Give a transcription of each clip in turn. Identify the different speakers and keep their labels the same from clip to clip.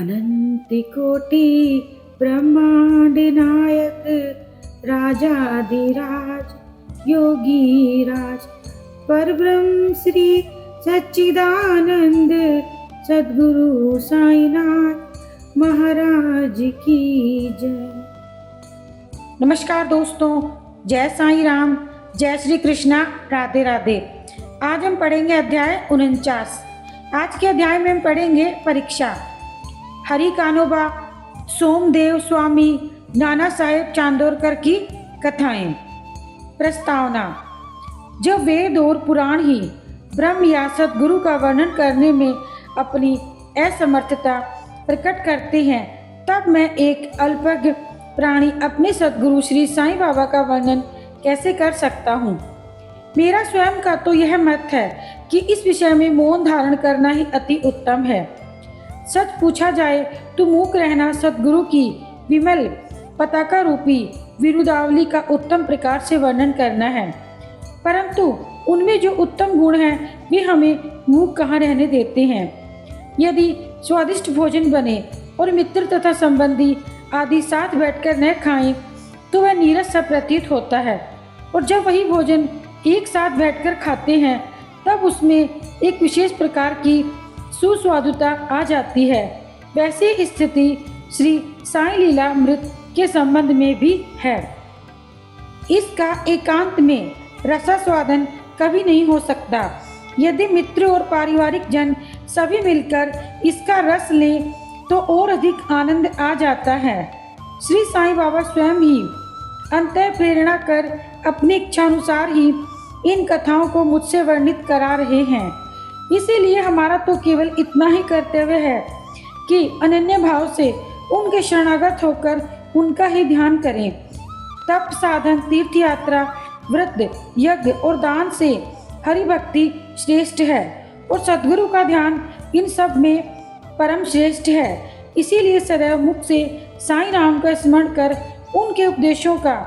Speaker 1: अनंतकोटि ब्रह्मांड नायक राजाधिराज योगी राज परब्रह्म श्री सच्चिदानंद सद्गुरु साईनाथ महाराज की जय। नमस्कार दोस्तों, जय साईं राम, जय श्री कृष्णा, राधे राधे। आज हम पढ़ेंगे अध्याय 49। आज के अध्याय में हम पढ़ेंगे परीक्षा। हरि कानोबा, सोमदेव स्वामी, नाना साहेब चांदोरकर की कथाएं। प्रस्तावना। जब वेद और पुराण ही ब्रह्म या सद्गुरु का वर्णन करने में अपनी असमर्थता प्रकट करते हैं, तब मैं एक अल्पज्ञ प्राणी अपने सद्गुरु श्री साईं बाबा का वर्णन कैसे कर सकता हूँ। मेरा स्वयं का तो यह मत है कि इस विषय में मौन धारण करना ही अति उत्तम है। सच पूछा जाए तो मूक रहना सद्गुरु की विमल पताका रूपी विरुदावली का उत्तम प्रकार से वर्णन करना है, परंतु उनमें जो उत्तम गुण हैं वे हमें मूक कहाँ रहने देते हैं। यदि स्वादिष्ट भोजन बने और मित्र तथा संबंधी आदि साथ बैठकर न खाएं तो वह नीरस सा प्रतीत होता है, और जब वही भोजन एक साथ बैठकर खाते हैं तब उसमें एक विशेष प्रकार की सुस्वादुता आ जाती है। वैसी स्थिति श्री साईं लीलामृत के संबंध में भी है। इसका एकांत में रसास्वादन कभी नहीं हो सकता। यदि मित्र और पारिवारिक जन सभी मिलकर इसका रस लें तो और अधिक आनंद आ जाता है। श्री साईं बाबा स्वयं ही अंतः प्रेरणा कर अपनी इच्छानुसार ही इन कथाओं को मुझसे वर्णित करा रहे हैं। इसीलिए हमारा तो केवल इतना ही कर्तव्य है कि अनन्य भाव से उनके शरणागत होकर उनका ही ध्यान करें। तप, साधन, तीर्थ यात्रा, व्रत, यज्ञ और दान से हरि भक्ति श्रेष्ठ है और सद्गुरु का ध्यान इन सब में परम श्रेष्ठ है। इसीलिए सदैव मुख से साईं राम का स्मरण कर उनके उपदेशों का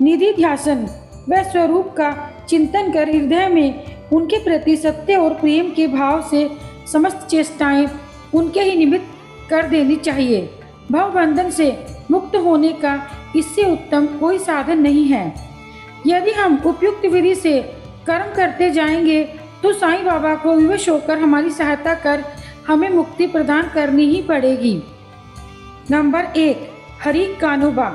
Speaker 1: निधि ध्यासन व स्वरूप का चिंतन कर हृदय में उनके प्रति सत्य और प्रेम के भाव से समस्त चेष्टाएं उनके ही निमित्त कर देनी चाहिए। भवबंधन से मुक्त होने का इससे उत्तम कोई साधन नहीं है। यदि हम उपयुक्त विधि से कर्म करते जाएंगे तो साईं बाबा को विवश होकर हमारी सहायता कर हमें मुक्ति प्रदान करनी ही पड़ेगी। नंबर 1, हरि कानोबा।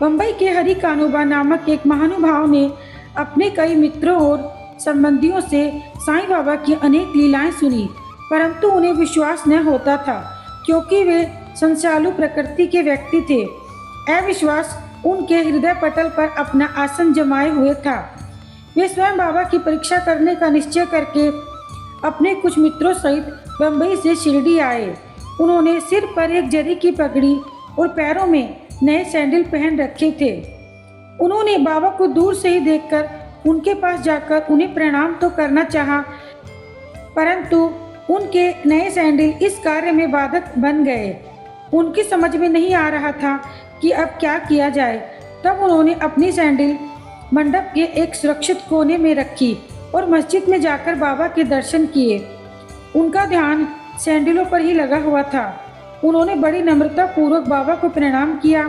Speaker 1: बम्बई के हरि कानोबा नामक एक महानुभाव ने अपने कई मित्रों और संबंधियों से साईं बाबा की अनेक लीलाएं सुनी, परंतु उन्हें विश्वास न होता था क्योंकि वे संचालु प्रकृति के व्यक्ति थे। अविश्वास उनके हृदय पटल पर अपना आसन जमाए हुए था। वे स्वयं बाबा की परीक्षा करने का निश्चय करके अपने कुछ मित्रों सहित बम्बई से शिरडी आए। उन्होंने सिर पर एक जरी की पगड़ी और पैरों में नए सैंडल पहन रखे थे। उन्होंने बाबा को दूर से ही देखकर उनके पास जाकर उन्हें प्रणाम तो करना चाहा, परंतु उनके नए सैंडल इस कार्य में बाधक बन गए। उनकी समझ में नहीं आ रहा था कि अब क्या किया जाए। तब उन्होंने अपनी सैंडल मंडप के एक सुरक्षित कोने में रखी और मस्जिद में जाकर बाबा के दर्शन किए। उनका ध्यान सैंडलों पर ही लगा हुआ था। उन्होंने बड़ी नम्रता पूर्वक बाबा को प्रणाम किया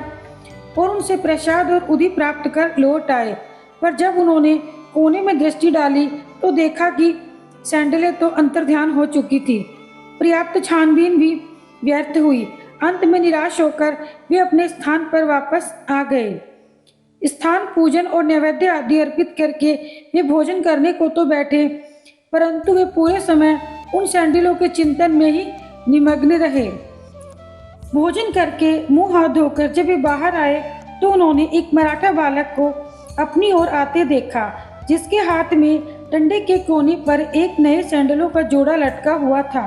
Speaker 1: और उनसे प्रसाद और उदी प्राप्त कर लौट आए। पर जब उन्होंने कोने में दृष्टि डाली तो देखा कि सैंडलें तो अंतर्ध्यान हो चुकी थी। पर्याप्त छानबीन भी व्यर्थ हुई। अंत में निराश होकर वे अपने स्थान पर वापस आ गए। स्थान पूजन और नैवेद्य आदि अर्पित करके वे भोजन करने को तो बैठे, परंतु वे पूरे समय उन सैंडलों के चिंतन में ही निमग्न रहे। भोजन करके मुंह हाथ धोकर जब वे बाहर आए तो उन्होंने एक मराठा बालक को अपनी ओर आते देखा, जिसके हाथ में डंडे के कोने पर एक नए सैंडलों का जोड़ा लटका हुआ था।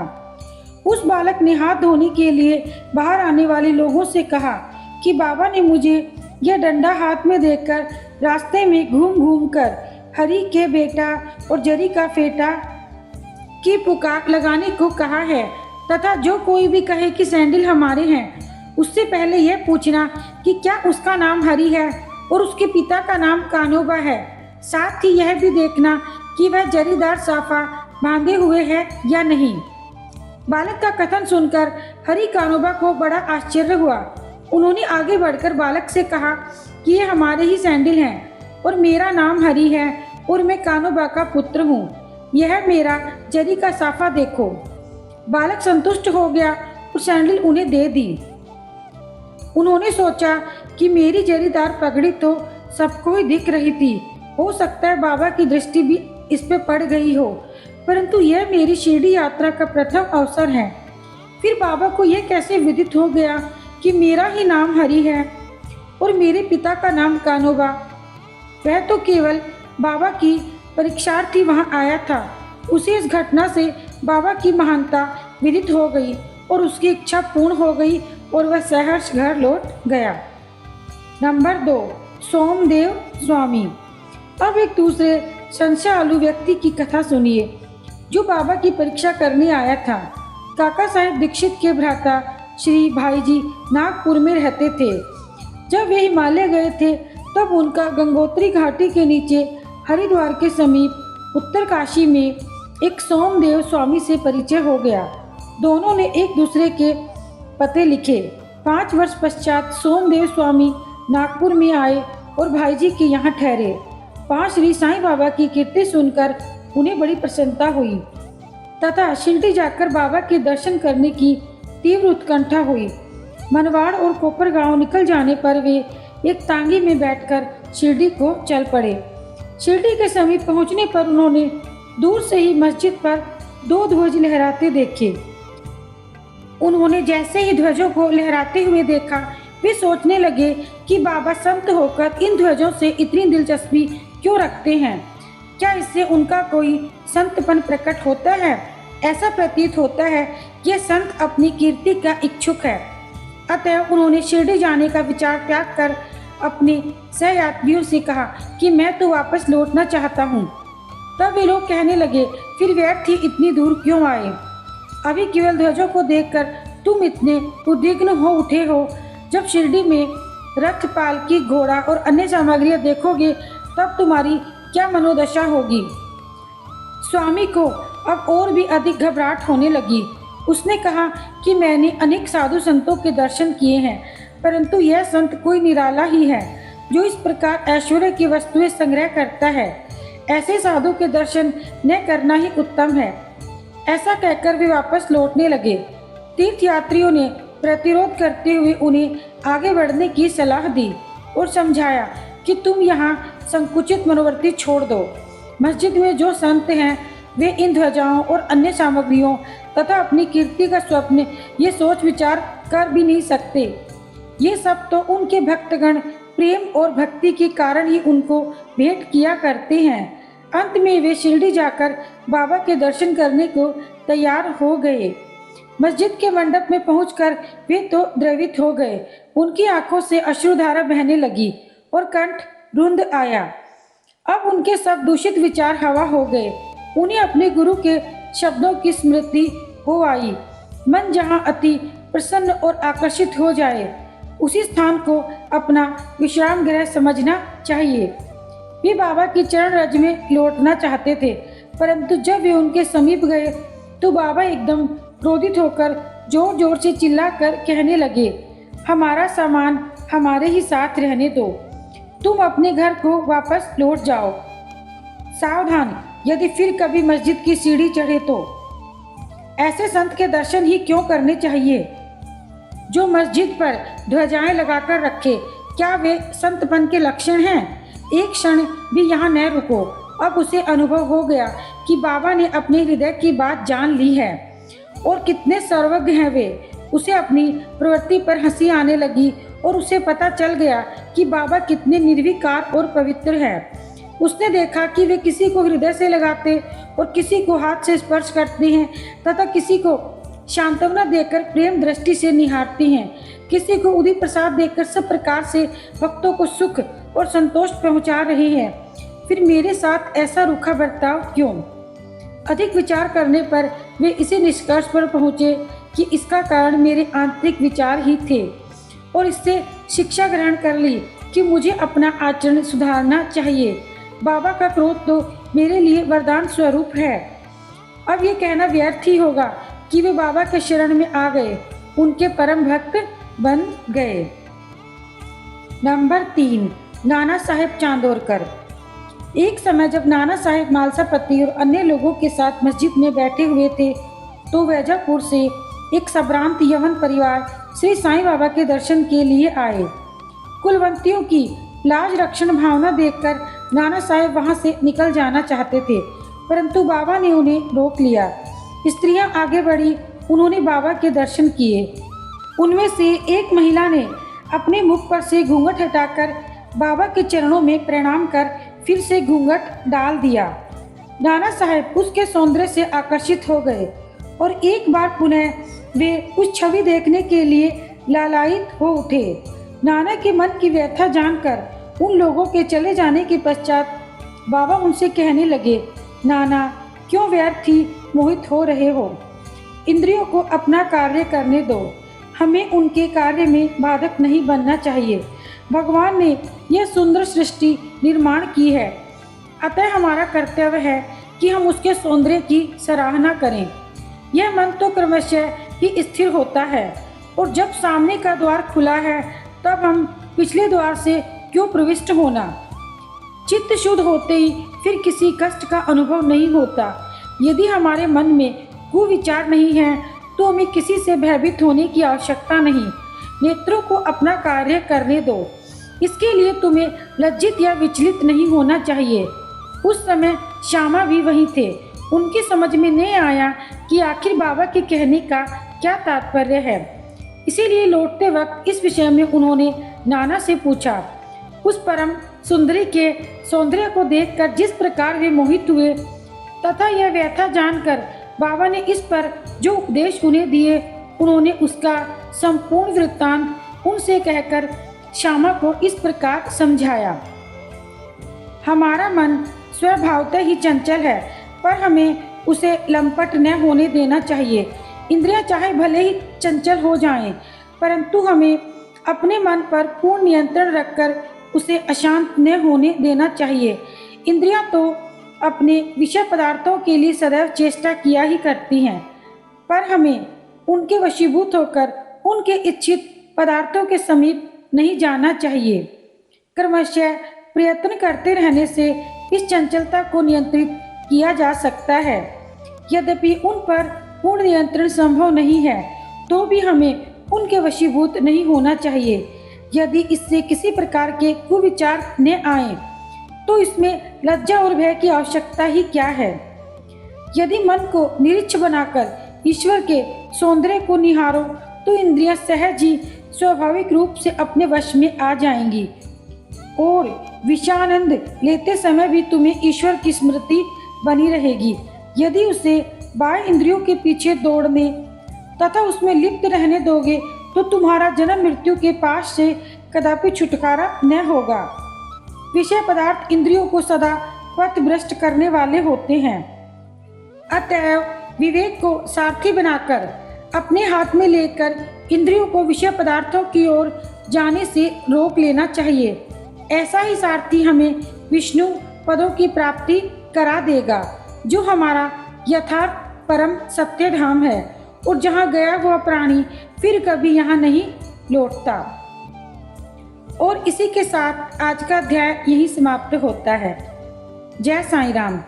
Speaker 1: उस बालक ने हाथ धोने के लिए बाहर आने वाले लोगों से कहा कि बाबा ने मुझे यह डंडा हाथ में देखकर रास्ते में घूम घूम कर हरि के बेटा और जरी का फेटा की पुकार लगाने को कहा है, तथा जो कोई भी कहे कि सैंडल हमारे हैं उससे पहले यह पूछना कि क्या उसका नाम हरि है और उसके पिता का नाम कानोबा है। साथ ही यह भी देखना कि वह जरीदार साफा बांधे हुए है या नहीं। बालक का कथन सुनकर हरि कानोबा को बड़ा आश्चर्य हुआ। उन्होंने आगे बढ़कर बालक से कहा कि ये हमारे ही सैंडल हैं और मेरा नाम हरि है और मैं कानोबा का पुत्र हूँ। यह मेरा जरी का साफा देखो। बालक संतुष्ट हो गया और सैंडल उन्हें दे दी। उन्होंने सोचा कि मेरी जरीदार पगड़ी तो सबको ही दिख रही थी, हो सकता है बाबा की दृष्टि भी इस पे पड़ गई हो, परंतु यह मेरी शिरडी यात्रा का प्रथम अवसर है। फिर बाबा को यह कैसे विदित हो गया कि मेरा ही नाम हरि है और मेरे पिता का नाम कानोबा? वह तो केवल बाबा की परीक्षार्थी वहां आया था। उसे इस घटना से बाबा की महानता विदित हो गई और उसकी इच्छा पूर्ण हो गई और वह सहर्ष घर लौट गया। नंबर 2, सोमदेव स्वामी। अब एक दूसरे संशयालु व्यक्ति की कथा सुनिए जो बाबा की परीक्षा करने आया था। काका साहेब दीक्षित के भ्राता श्री भाईजी नागपुर में रहते थे। जब वे हिमालय गए थे तब उनका गंगोत्री घाटी के नीचे हरिद्वार के समीप उत्तरकाशी में एक सोमदेव स्वामी से परिचय हो गया। दोनों ने एक दूसरे के पते लिखे। 5 वर्ष पश्चात सोमदेव स्वामी नागपुर में आए और भाईजी के यहाँ ठहरे। 5 श्री साईं बाबा की कीर्ति सुनकर उन्हें बड़ी प्रसन्नता हुई तथा शिरडी जाकर बाबा के दर्शन करने की तीव्र उत्कंठा हुई। मनवाड़ और कोपर गांव निकल जाने पर वे एक तांगी में बैठकर शिरडी को चल पड़े। शिरडी के समीप पहुंचने पर उन्होंने दूर से ही मस्जिद पर 2 ध्वज लहराते देखे। उन्होंने जैसे ही ध्वजों को लहराते हुए देखा, वे सोचने लगे कि बाबा संत होकर इन ध्वजों से इतनी दिलचस्पी क्यों रखते हैं? क्या इससे उनका कोई संतपन प्रकट होता है? ऐसा प्रतीत होता है कि यह संत अपनी कीर्ति का इच्छुक है। अतः उन्होंने शिरडी जाने का विचार त्याग कर अपने सहयात्रियों से कहा कि मैं तो वापस लौटना चाहता हूँ। तब वे लोग कहने लगे, फिर व्यर्थ ही इतनी दूर क्यों आए? अभी केवल ध्वजों को देखकर तुम इतने उद्विग्न हो उठे हो। जब शिरडी में रथ, पालकी, घोड़ा और अन्य सामग्रियां देखोगे तब तुम्हारी क्या मनोदशा होगी? स्वामी को अब और भी अधिक घबराहट होने लगी। उसने कहा कि मैंने अनेक साधु संतों के दर्शन किए हैं, परंतु यह संत कोई निराला ही है जो इस प्रकार ऐश्वर्य की वस्तुएं संग्रह करता है। ऐसे साधु के दर्शन न करना ही उत्तम है। ऐसा कहकर वे वापस लौटने लगे। तीर्थयात्रियों ने प्रतिरोध करते हुए उन्हें आगे बढ़ने की सलाह दी और समझाया कि तुम यहाँ संकुचित मनोवृत्ति छोड़ दो। मस्जिद में जो संत हैं वे इन ध्वजाओं और अन्य सामग्रियों तथा अपनी कीर्ति का स्वप्न ये सोच विचार कर भी नहीं सकते। ये सब तो उनके भक्तगण प्रेम और भक्ति के कारण ही उनको भेंट किया करते हैं। अंत में वे शिरडी जाकर बाबा के दर्शन करने को तैयार हो गए। मस्जिद के मंडप में पहुंचकर वे तो द्रवित हो गए। उनकी आंखों से अश्रुधारा बहने लगी और कंठ रुंध आया। अब उनके सब दूषित विचार हवा हो गए। उन्हें अपने गुरु के शब्दों की स्मृति हो आई। मन जहां अति प्रसन्न और आकर्षित हो जाए, उसी स्थान को अपना विश्राम गृह समझना चाहिए। वे बाबा की चरण रज में लौटना चाहते थे, परंतु जब वे उनके समीप गए तो बाबा एकदम क्रोधित होकर जोर जोर से चिल्लाकर कहने लगे, हमारा सामान हमारे ही साथ रहने दो, तुम अपने घर को वापस लौट जाओ। सावधान, यदि फिर कभी मस्जिद की सीढ़ी चढ़े तो ऐसे संत के दर्शन ही क्यों करने चाहिए जो मस्जिद पर ध्वजाएं लगाकर रखे? क्या वे संतपन के लक्षण हैं? एक क्षण भी यहाँ न रुको। अब उसे अनुभव हो गया कि बाबा ने अपने हृदय की बात जान ली है और कितने सर्वज्ञ हैं वे। उसे अपनी प्रवृत्ति पर हंसी आने लगी और उसे पता चल गया कि बाबा कितने निर्विकार और पवित्र हैं। उसने देखा कि वे किसी को हृदय से लगाते और किसी को हाथ से स्पर्श करते हैं तथा किसी को सांत्वना देकर प्रेम दृष्टि से निहारते हैं, किसी को उदी प्रसाद देकर सब प्रकार से भक्तों को सुख और संतोष पहुंचा रहे हैं। फिर मेरे साथ ऐसा रूखा बर्ताव क्यों? अधिक विचार करने पर वे इसी निष्कर्ष पर पहुंचे कि इसका कारण मेरे आंतरिक विचार ही थे और इससे शिक्षा ग्रहण कर ली कि मुझे अपना आचरण सुधारना चाहिए। बाबा का क्रोध तो मेरे लिए वरदान स्वरूप है। अब ये कहना व्यर्थ ही होगा कि वे बाबा के शरण में आ गए, उनके परम भक्त बन गए। नंबर 3, नाना साहेब चांदोरकर। एक समय जब नाना साहेब मालसापति और अन्य लोगों के साथ मस्जिद में बैठे हुए थे तो वैजापुर से एक संभ्रांत यवन परिवार श्री साईं बाबा के दर्शन के लिए आए। कुलवंतियों की लाज रक्षण भावना देखकर नाना साहेब वहां से निकल जाना चाहते थे, परंतु बाबा ने उन्हें रोक लिया। स्त्रियां आगे बढ़ी, उन्होंने बाबा के दर्शन किए। उनमें से एक महिला ने अपने मुख पर से घूंघट हटाकर बाबा के चरणों में प्रणाम कर फिर से घूंघट डाल दिया। नाना साहेब उसके सौंदर्य से आकर्षित हो गए और एक बार पुनः वे उस छवि देखने के लिए लालायित हो उठे। नाना के मन की व्यथा जानकर उन लोगों के चले जाने के पश्चात बाबा उनसे कहने लगे, नाना क्यों व्यर्थ ही मोहित हो रहे हो? इंद्रियों को अपना कार्य करने दो, हमें उनके कार्य में बाधक नहीं बनना चाहिए। भगवान ने यह सुंदर सृष्टि निर्माण की है, अतः हमारा कर्तव्य है कि हम उसके सौंदर्य की सराहना करें। यह मन तो क्रमशः ही स्थिर होता है और जब सामने का द्वार खुला है तब हम पिछले द्वार से क्यों प्रविष्ट होना। चित्त शुद्ध होते ही फिर किसी कष्ट का अनुभव नहीं होता। यदि हमारे मन में कुविचार नहीं है तो हमें किसी से भयभीत होने की आवश्यकता नहीं। नेत्रों को अपना कार्य करने दो, इसके लिए तुम्हें लज्जित या विचलित नहीं होना चाहिए। उस समय श्यामा भी वहीं थे। उनकी समझ में नहीं आया कि आखिर बाबा के कहने का क्या तात्पर्य है, इसीलिए लौटते वक्त इस विषय में उन्होंने नाना से पूछा। उस परम सुंदरी के सौंदर्य को देखकर जिस प्रकार वे मोहित हुए तथा यह व्यथा जानकर बाबा ने इस पर जो उपदेश उन्हें दिए, उन्होंने उसका संपूर्ण वृत्तांत उनसे कहकर श्यामा को इस प्रकार समझाया। हमारा मन स्वभावतः ही चंचल है, पर हमें उसे लंपट न होने देना चाहिए। इंद्रियां चाहे भले ही चंचल हो जाएं, परंतु हमें अपने मन पर पूर्ण नियंत्रण रखकर उसे अशांत न होने देना चाहिए। इंद्रियां तो अपने विषय पदार्थों के लिए सदैव चेष्टा किया ही करती हैं, पर हमें उनके वशीभूत होकर उनके इच्छित पदार्थों के समीप नहीं जाना चाहिए। क्रमशः प्रयत्न करते रहने से इस चंचलता को नियंत्रित किया जा सकता है। यद्यपि उन पर पूर्ण नियंत्रण संभव नहीं है, तो भी हमें उनके वशीभूत नहीं होना चाहिए। यदि इससे किसी प्रकार के कुविचार न आए तो इसमें लज्जा और भय की आवश्यकता ही क्या है। यदि मन को निरीक्ष बनाकर ईश्वर के सौंदर्य को निहारो तो इंद्रियां सहज ही स्वाभाविक रूप से अपने वश में आ जाएंगी और विषयानंद लेते समय भी तुम्हें ईश्वर की स्मृति बनी रहेगी। यदि उसे बाह्य इंद्रियों के पीछे दौड़ने तथा उसमें लिप्त रहने दोगे तो तुम्हारा जन्म मृत्यु के पास से कदापि छुटकारा न होगा। विषय पदार्थ इंद्रियों को सदा पथभ्रष्ट करने वाले होते हैं। अतएव विवेक को सारथी बनाकर अपने हाथ में लेकर इंद्रियों को विषय पदार्थों की ओर जाने से रोक लेना चाहिए। ऐसा ही सारथी हमें विष्णु पदों की प्राप्ति करा देगा, जो हमारा यथार्थ परम सत्य धाम है और जहाँ गया हुआ प्राणी फिर कभी यहाँ नहीं लौटता। और इसी के साथ आज का अध्याय यही समाप्त होता है। जय साईं राम।